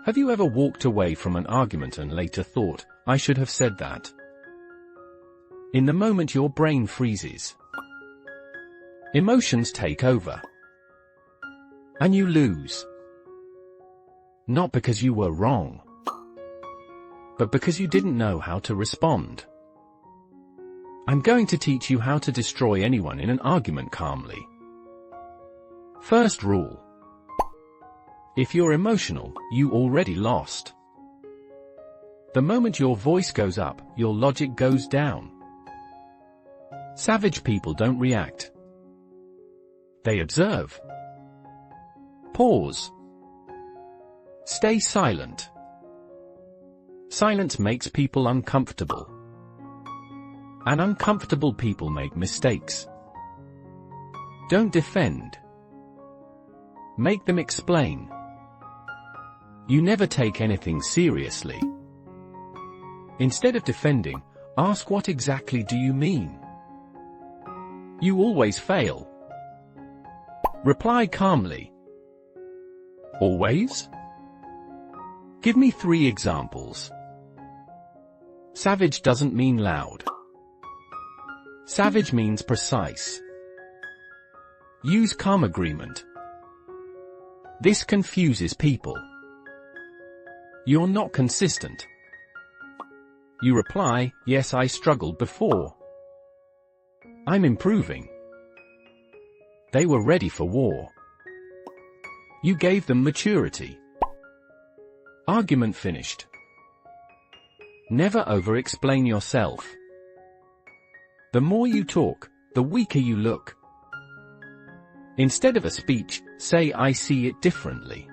Have you ever walked away from an argument and later thought, I should have said that? In the moment your brain freezes. Emotions take over. And you lose. Not because you were wrong, but because you didn't know how to respond. I'm going to teach you how to destroy anyone in an argument calmly. First rule. If you're emotional, you already lost. The moment your voice goes up, your logic goes down. Savage people don't react. They observe. Pause. Stay silent. Silence makes people uncomfortable. And uncomfortable people make mistakes. Don't defend. Make them explain. You never take anything seriously. Instead of defending, ask what exactly do you mean? You always fail. Reply calmly. Always? Give me 3 examples. Savage doesn't mean loud. Savage means precise. Use calm agreement. This confuses people. You're not consistent. You reply, yes, I struggled before. I'm improving. They were ready for war. You gave them maturity. Argument finished. Never over-explain yourself. The more you talk, the weaker you look. Instead of a speech, say I see it differently.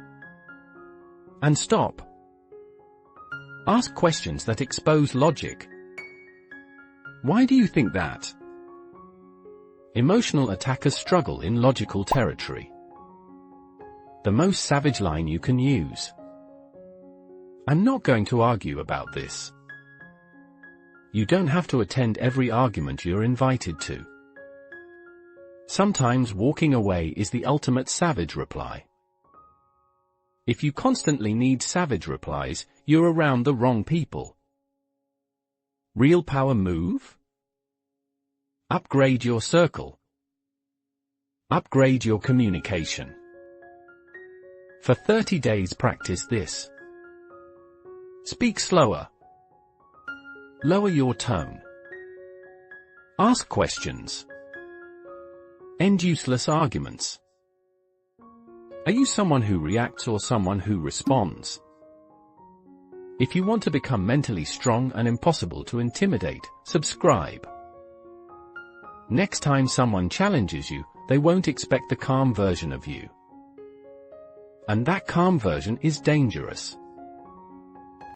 And stop. Ask questions that expose logic. Why do you think that? Emotional attackers struggle in logical territory. The most savage line you can use. I'm not going to argue about this. You don't have to attend every argument you're invited to. Sometimes walking away is the ultimate savage reply. If you constantly need savage replies, you're around the wrong people. Real power move? Upgrade your circle. Upgrade your communication. For 30 days practice this. Speak slower. Lower your tone. Ask questions. End useless arguments. Are you someone who reacts or someone who responds? If you want to become mentally strong and impossible to intimidate, subscribe. Next time someone challenges you, they won't expect the calm version of you. And that calm version is dangerous.